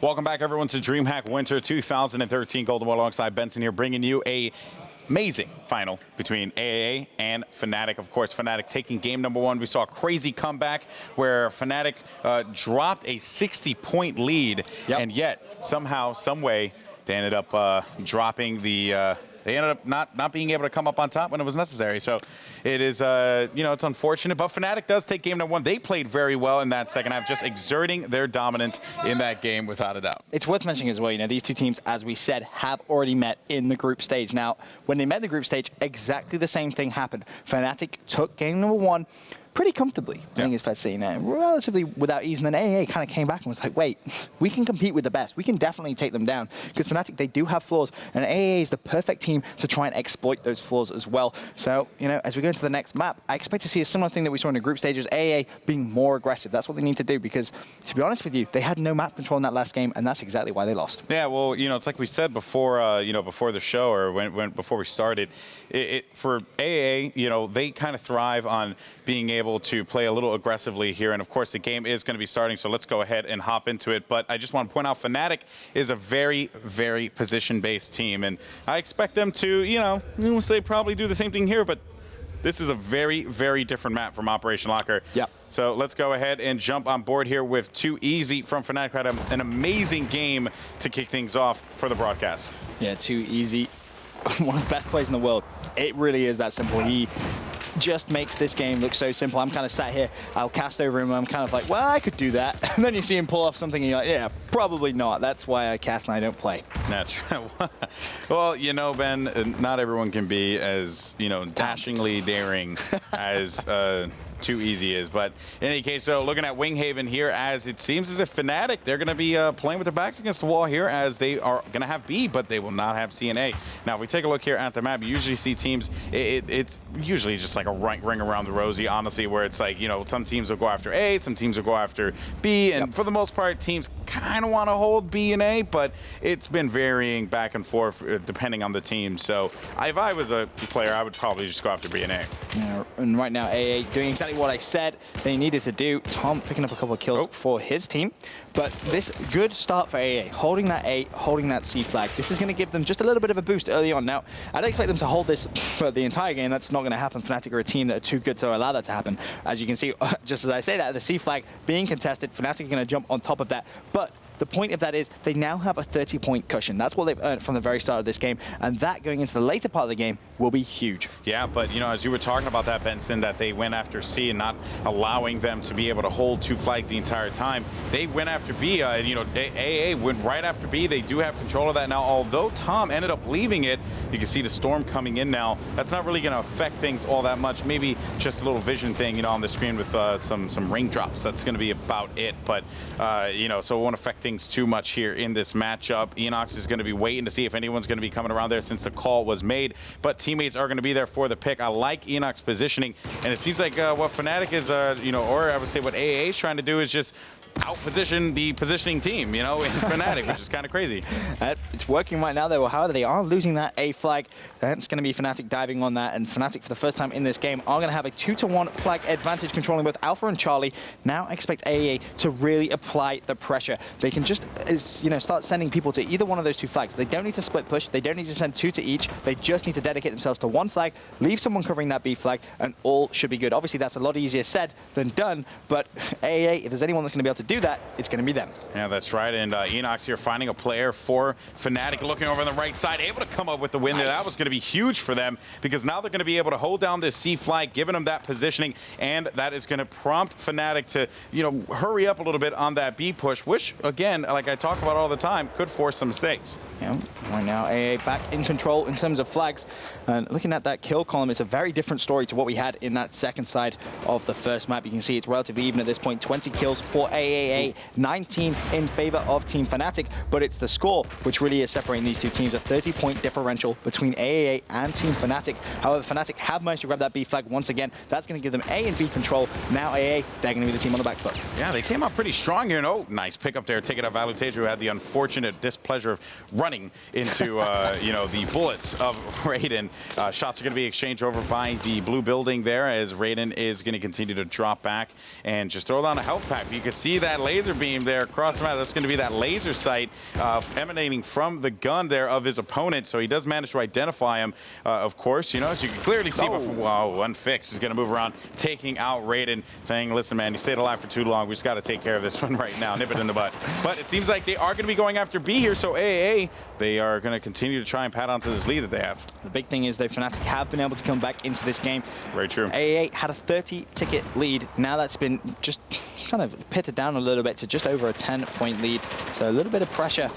Welcome back, everyone, to Dreamhack Winter 2013 Golden Boy alongside Benson here, bringing you a amazing final between aAa and Fnatic. Of course, Fnatic taking game number one. We saw a crazy comeback where Fnatic dropped a 60-point lead, and yet somehow, some way, they ended up dropping the. They ended up not being able to come up on top when it was necessary. So it is, it's unfortunate. But Fnatic does take game number one. They played very well in that second half, just exerting their dominance in that game without a doubt. It's worth mentioning as well, these two teams, as we said, have already met in the group stage. Now, when they met in the group stage, exactly the same thing happened. Fnatic took game number one pretty comfortably, I think it's fair to say, relatively without ease. And then aAa kind of came back and was like, wait, we can compete with the best. We can definitely take them down. Because Fnatic, they do have flaws, and aAa is the perfect team to try and exploit those flaws as well. So, as we go into the next map, I expect to see a similar thing that we saw in the group stages, aAa being more aggressive. That's what they need to do, because, to be honest with you, they had no map control in that last game, and that's exactly why they lost. Yeah, well, it's like we said before, before the show, or before we started, for aAa, they kind of thrive on being able to play a little aggressively here, and of course the game is going to be starting, so let's go ahead and hop into it. But I just want to point out Fnatic is a very, very position-based team, and I expect them to, say probably do the same thing here, but this is a very, very different map from Operation Locker. Yeah. So let's go ahead and jump on board here with Too Easy from Fnatic. Had an amazing game to kick things off for the broadcast. Yeah, Too Easy, one of the best players in the world. It really is that simple. He just makes this game look so simple. I'm kind of sat here, I'll cast over him, and I'm kind of like, well, I could do that. And then you see him pull off something, and you're like, yeah, probably not. That's why I cast and I don't play. That's right. Well, Ben, not everyone can be as, dashingly daring as Too Easy is. But in any case, so looking at Winghaven here, as it seems as if Fnatic, they're going to be playing with their backs against the wall here, as they are going to have B, but they will not have C and A. Now, if we take a look here at the map, you usually see teams, it's usually just like a ring around the rosy, honestly, where it's like, some teams will go after A, some teams will go after B, and for the most part, teams kind of want to hold B and A, but it's been varying back and forth depending on the team. So if I was a player, I would probably just go after B and A. Yeah, and right now, aAa doing exactly what I said they needed to do. Tom picking up a couple of kills for his team. But this good start for aAa, holding that A, holding that C flag. This is going to give them just a little bit of a boost early on. Now, I don't expect them to hold this for the entire game. That's not going to happen. Fnatic are a team that are too good to allow that to happen. As you can see, just as I say that, the C flag being contested, Fnatic are going to jump on top of that. But the point of that is they now have a 30-point cushion. That's what they've earned from the very start of this game, and that going into the later part of the game will be huge. Yeah, but as you were talking about that, Benson, that they went after C and not allowing them to be able to hold two flags the entire time. They went after B, aAa went right after B. They do have control of that now. Although Tom ended up leaving it, you can see the storm coming in now. That's not really going to affect things all that much. Maybe just a little vision thing, on the screen with some raindrops. That's going to be about it. But so it won't affect things too much here in this matchup. Enox is going to be waiting to see if anyone's going to be coming around there since the call was made, but teammates are going to be there for the pick. I like Enox positioning, and it seems like what Fnatic is, or I would say what aAa is trying to do is just out-position the positioning team, in Fnatic, which is kind of crazy. It's working right now, though. However, they are losing that A flag. That's going to be Fnatic diving on that, and Fnatic, for the first time in this game, are going to have a 2-to-1 flag advantage, controlling both Alpha and Charlie. Now expect aAa to really apply the pressure. They can just, start sending people to either one of those two flags. They don't need to split push. They don't need to send two to each. They just need to dedicate themselves to one flag, leave someone covering that B flag, and all should be good. Obviously, that's a lot easier said than done, but aAa, if there's anyone that's going to be able to do that, it's going to be them. Yeah, that's right. And Enox here finding a player for Fnatic, looking over on the right side, able to come up with the win there. That was going to be huge for them, because now they're going to be able to hold down this C flag, giving them that positioning, and that is going to prompt Fnatic to, hurry up a little bit on that B push, which, again, like I talk about all the time, could force some mistakes. Yeah, right now, aAa back in control in terms of flags. And looking at that kill column, it's a very different story to what we had in that second side of the first map. You can see it's relatively even at this point. 20 kills for aAa, 19 in favor of Team Fnatic, but it's the score which really is separating these two teams. A 30-point differential between aAa and Team Fnatic. However, Fnatic have managed to grab that B flag once again. That's going to give them A and B control. Now aAa, they're going to be the team on the back foot. Yeah, they came out pretty strong here. Nice pick up there. Take it out Valutage, who had the unfortunate displeasure of running into, the bullets of Raiden. Shots are going to be exchanged over by the blue building there, as Raiden is going to continue to drop back and just throw down a health pack. You can see that laser beam there across the map. That's going to be that laser sight emanating from the gun there of his opponent. So he does manage to identify him, of course. You know, as you can clearly see, wow, Unfixed is going to move around, taking out Raiden, saying, listen, man, you stayed alive for too long. We just got to take care of this one right now. Nip it in the butt. But it seems like they are going to be going after B here. So aAa, they are going to continue to try and pat onto this lead that they have. The big thing is, though, Fnatic have been able to come back into this game. Very true. aAa had a 30-ticket lead. Now that's been just kind of pitted down a little bit to just over a 10-point lead. So a little bit of pressure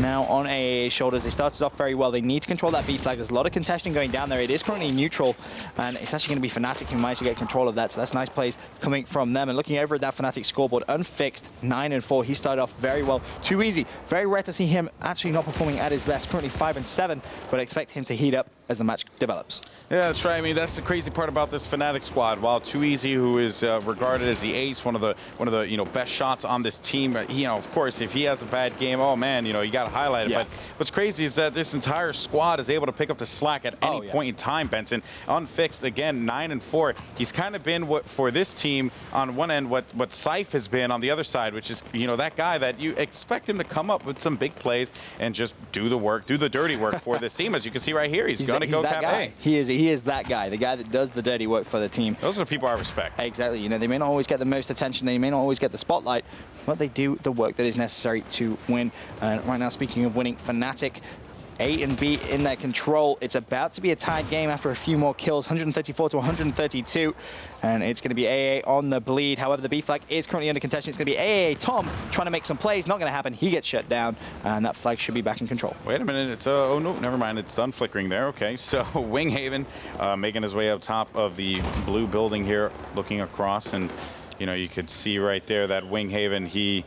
now on aAa's shoulders. They started off very well. They need to control that B flag. There's a lot of contesting going down there. It is currently neutral, and it's actually going to be Fnatic who managed to get control of that. So that's nice plays coming from them. And looking over at that Fnatic scoreboard, Unfixed 9-4. He started off very well. Too easy. Very rare to see him actually not performing at his best. Currently 5-7, but I expect him to heat up as the match develops. Yeah, that's right. I mean, that's the crazy part about this Fnatic squad. While Too Easy, who is regarded as the ace, one of the best shots on this team, of course, if he has a bad game, oh man, you got to highlight it. Yeah. But what's crazy is that this entire squad is able to pick up the slack at any point in time. Benson, Unfixed again, 9-4. He's kind of been what for this team on one end, what Syph has been on the other side, which is that guy that you expect him to come up with some big plays and just do the work, do the dirty work for this team. As you can see right here, he's going to go that guy. He is that guy, the guy that does the dirty work for the team. Those are the people I respect. Exactly. They may not always get the most attention, they may not always get the spotlight, but they do the work that is necessary to win. And right now, speaking of winning, Fnatic, A and B in their control. It's about to be a tied game after a few more kills, 134 to 132, and it's going to be aAa on the bleed. However, the B flag is currently under contention. It's going to be aAa Tom trying to make some plays. Not going to happen. He gets shut down, and that flag should be back in control. Wait a minute. It's oh no, never mind. It's done flickering there. Okay, so Winghaven making his way up top of the blue building here, looking across, and you could see right there that Winghaven, he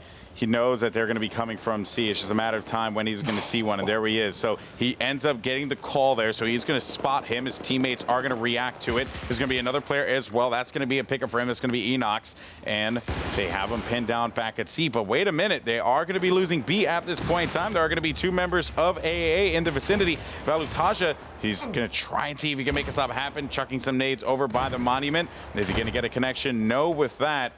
knows that they're going to be coming from C. It's just a matter of time when he's going to see one, and there he is. So he ends up getting the call there, so he's going to spot him. His teammates are going to react to it. There's going to be another player as well. That's going to be a pickup for him. That's going to be Enox, and they have him pinned down back at C. But wait a minute. They are going to be losing B at this point in time. There are going to be two members of aAa in the vicinity. Valutaja, he's going to try and see if he can make a stop happen, chucking some nades over by the monument. Is he going to get a connection? No with that,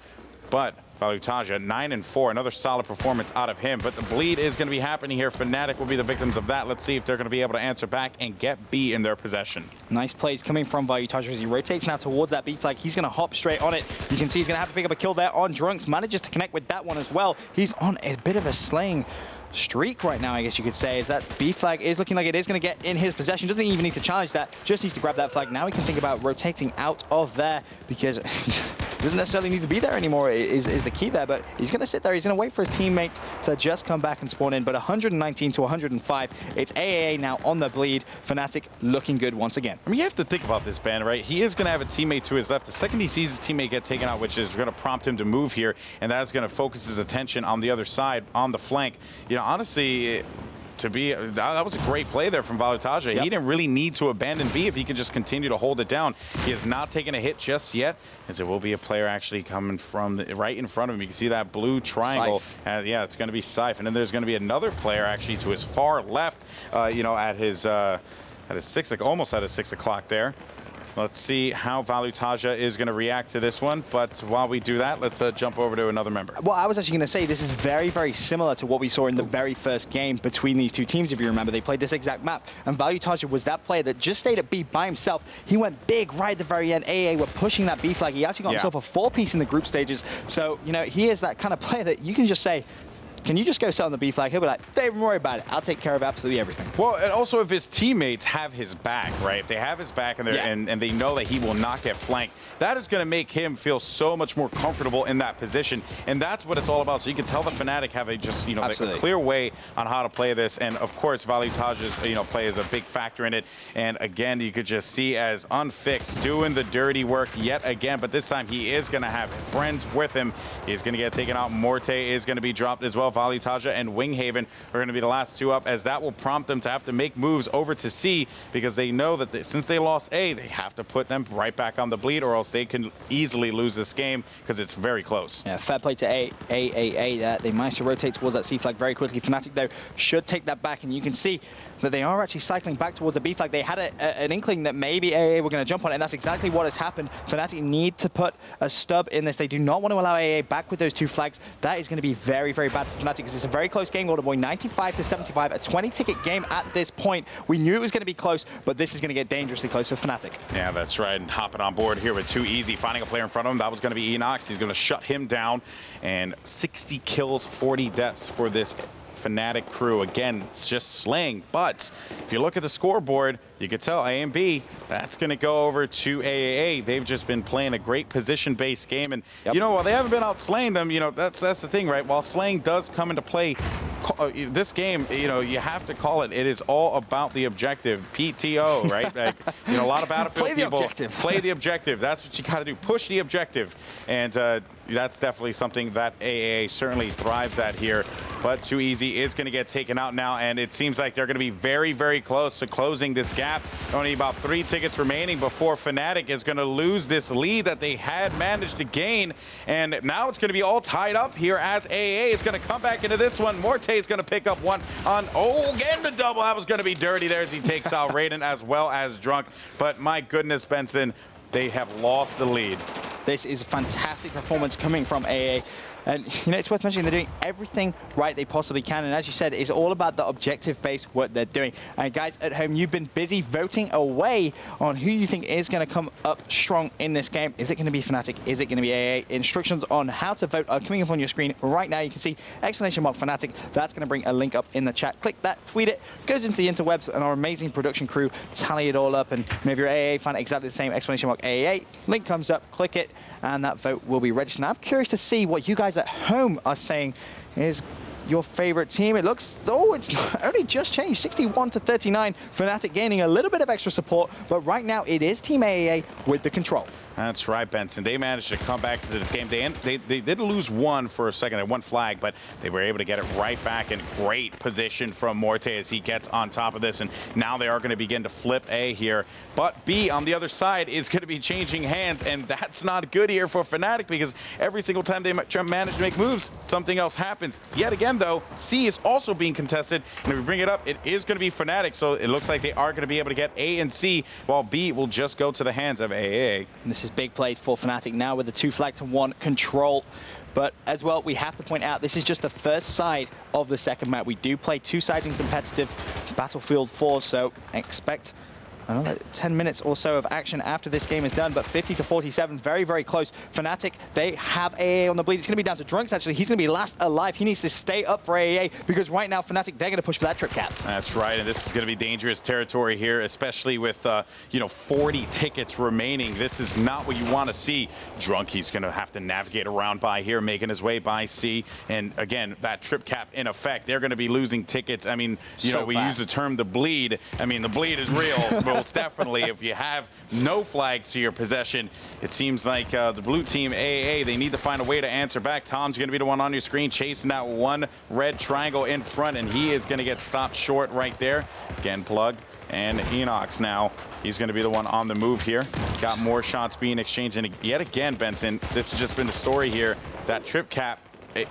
but Valutaja, 9-4, another solid performance out of him. But the bleed is going to be happening here. Fnatic will be the victims of that. Let's see if they're going to be able to answer back and get B in their possession. Nice plays coming from Valutaja as he rotates now towards that B flag. He's going to hop straight on it. You can see he's going to have to pick up a kill there on Drunks. Manages to connect with that one as well. He's on a bit of a slaying streak right now, I guess you could say, is that B flag is looking like it is going to get in his possession. Doesn't even need to challenge that, just needs to grab that flag. Now he can think about rotating out of there, because doesn't necessarily need to be there anymore is the key there, but he's going to sit there. He's going to wait for his teammates to just come back and spawn in. But 119 to 105, it's aAa now on the bleed. Fnatic looking good once again. I mean, you have to think about this, Ben, right? He is going to have a teammate to his left. The second he sees his teammate get taken out, which is going to prompt him to move here, and that is going to focus his attention on the other side, on the flank. Honestly, that was a great play there from Valutaja. Yep. He didn't really need to abandon B if he could just continue to hold it down. He has not taken a hit just yet, as there will be a player actually coming from right in front of him. You can see that blue triangle. Yeah, it's going to be Syph. And then there's going to be another player actually to his far left, at his 6 o'clock there. Let's see how Valutaja is going to react to this one. But while we do that, let's jump over to another member. Well, I was actually going to say this is very, very similar to what we saw in the very first game between these two teams. If you remember, they played this exact map. And Valutaja was that player that just stayed at B by himself. He went big right at the very end. aAa were pushing that B flag. He actually got himself a 4-piece in the group stages. So, he is that kind of player that you can just say, can you just go sit on the B flag? He'll be like, don't even worry about it. I'll take care of absolutely everything. Well, and also if his teammates have his back, right? If they have his back and and they know that he will not get flanked, that is going to make him feel so much more comfortable in that position. And that's what it's all about. So you can tell the Fnatic have a a clear way on how to play this. And of course, Valutaja's play is a big factor in it. And again, you could just see as Unfixed doing the dirty work yet again. But this time he is going to have friends with him. He's going to get taken out. Morte is going to be dropped as well. well. Valutaja and Winghaven are going to be the last two up, as that will prompt them to have to make moves over to C, because they know that since they lost A, they have to put them right back on the bleed, or else they can easily lose this game because it's very close. Yeah, fair play to aAa there. They managed to rotate towards that C flag very quickly. Fnatic, though, should take that back, and you can see that they are actually cycling back towards the B flag. They had an inkling that maybe aAa were going to jump on it, and that's exactly what has happened. Fnatic need to put a stub in this. They do not want to allow aAa back with those 2 flags. That is going to be very, very bad for Fnatic, because it's a very close game, Golden Boy. 95-75, a 20-ticket game at this point. We knew it was going to be close, but this is going to get dangerously close for Fnatic. Yeah, that's right. And hopping on board here with Too Easy, finding a player in front of him. That was going to be Enox. He's going to shut him down. And 60 kills, 40 deaths for this Fnatic crew. Again, it's just slaying, but if you look at the scoreboard, you can tell A and B, that's going to go over to aAa. They've just been playing a great position-based game, and you know, while they haven't been out slaying them, you know, that's the thing, right? While slaying does come into play, this game, you know, you have to call it. It is all about the objective. PTO, right? Like, you know, a lot of Battlefield people play the objective. That's what you got to do. Push the objective, and that's definitely something that aAa certainly thrives at here. But Too Easy is going to get taken out now, and it seems like they're going to be very, very close to closing this gap. Only about 3 tickets remaining before Fnatic is going to lose this lead that they had managed to gain. And now it's going to be all tied up here, as aAa is going to come back into this one. Morte is going to pick up one on, again, the double. That was going to be dirty there, as he takes out Raiden as well as Drunk. But my goodness, Benson, they have lost the lead. This is a fantastic performance coming from aAa. And, you know, it's worth mentioning they're doing everything right they possibly can. And as you said, it's all about the objective-based work they're doing. And guys at home, you've been busy voting away on who you think is going to come up strong in this game. Is it going to be Fnatic? Is it going to be aAa? Instructions on how to vote are coming up on your screen right now. You can see !Fnatic. That's going to bring a link up in the chat. Click that, tweet it, goes into the interwebs, and our amazing production crew tally it all up. And if you're an aAa fan, exactly the same, !AAA. Link comes up, click it, and that vote will be registered. Now, I'm curious to see what you guys at home are saying is your favorite team. It looks, it's only just changed, 61-39. Fnatic gaining a little bit of extra support, but right now it is Team aAa with the control. That's right, Benson. They managed to come back to this game. They did lose one for a second, one flag, but they were able to get it right back in great position from Morte as he gets on top of this. And now they are going to begin to flip A here. But B on the other side is going to be changing hands, and that's not good here for Fnatic, because every single time they manage to make moves, something else happens. Yet again, though, C is also being contested, and if we bring it up, it is going to be Fnatic, so it looks like they are going to be able to get A and C, while B will just go to the hands of aAa. And this is big plays for Fnatic now with the 2-flag-to-1 control. But as well, we have to point out, this is just the first side of the second map. We do play 2 sides in competitive Battlefield 4, so expect another 10 minutes or so of action after this game is done, but 50-47, very, very close. Fnatic, they have aAa on the bleed. It's going to be down to Drunks, actually. He's going to be last alive. He needs to stay up for aAa, because right now, Fnatic, they're going to push for that trip cap. That's right, and this is going to be dangerous territory here, especially with, 40 tickets remaining. This is not what you want to see. Drunk, he's going to have to navigate around by here, making his way by C, and again, that trip cap in effect. They're going to be losing tickets. I mean, we use the term the bleed. I mean, the bleed is real. Most definitely, if you have no flags to your possession, it seems like the blue team, aAa, they need to find a way to answer back. Tom's going to be the one on your screen chasing that one red triangle in front, and he is going to get stopped short right there. Again, Plug and Enox now. He's going to be the one on the move here. Got more shots being exchanged, and yet again, Benson, this has just been the story here. That trip cap,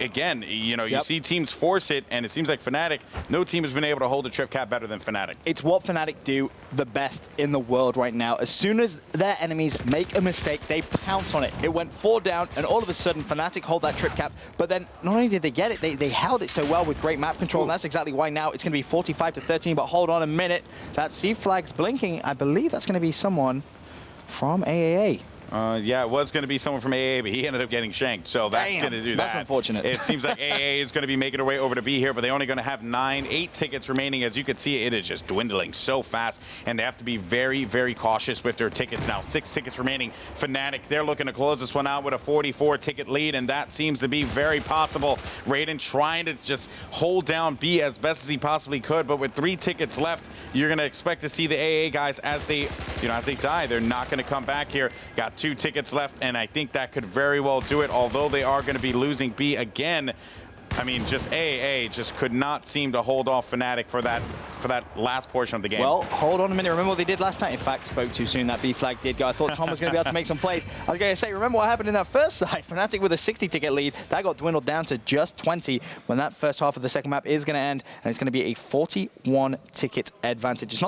again, you see teams force it, and it seems like Fnatic, no team has been able to hold a trip cap better than Fnatic. It's what Fnatic do the best in the world right now. As soon as their enemies make a mistake, they pounce on it. It went 4 down, and all of a sudden, Fnatic hold that trip cap. But then, not only did they get it, they held it so well with great map control, and that's exactly why now it's going to be 45-13. But hold on a minute. That C flag's blinking. I believe that's going to be someone from aAa. Yeah, it was going to be someone from aAa, but he ended up getting shanked, so that's going to do that. That's unfortunate. It seems like aAa is going to be making her way over to B here, but they're only going to have 8 tickets remaining. As you can see, it is just dwindling so fast, and they have to be very, very cautious with their tickets now. 6 tickets remaining. Fnatic, they're looking to close this one out with a 44-ticket lead, and that seems to be very possible. Raiden trying to just hold down B as best as he possibly could, but with 3 tickets left, you're going to expect to see the aAa guys as they die. They're not going to come back here. Got 2 tickets left, and I think that could very well do it, although they are going to be losing B again. I mean, just aAa just could not seem to hold off Fnatic for that last portion of the game. Well, hold on a minute. Remember what they did last night? In fact, spoke too soon. That B flag did go. I thought Tom was going to be able to make some plays. I was going to say, remember what happened in that first side? Fnatic with a 60-ticket lead. That got dwindled down to just 20 when that first half of the second map is going to end, and it's going to be a 41-ticket advantage. It's not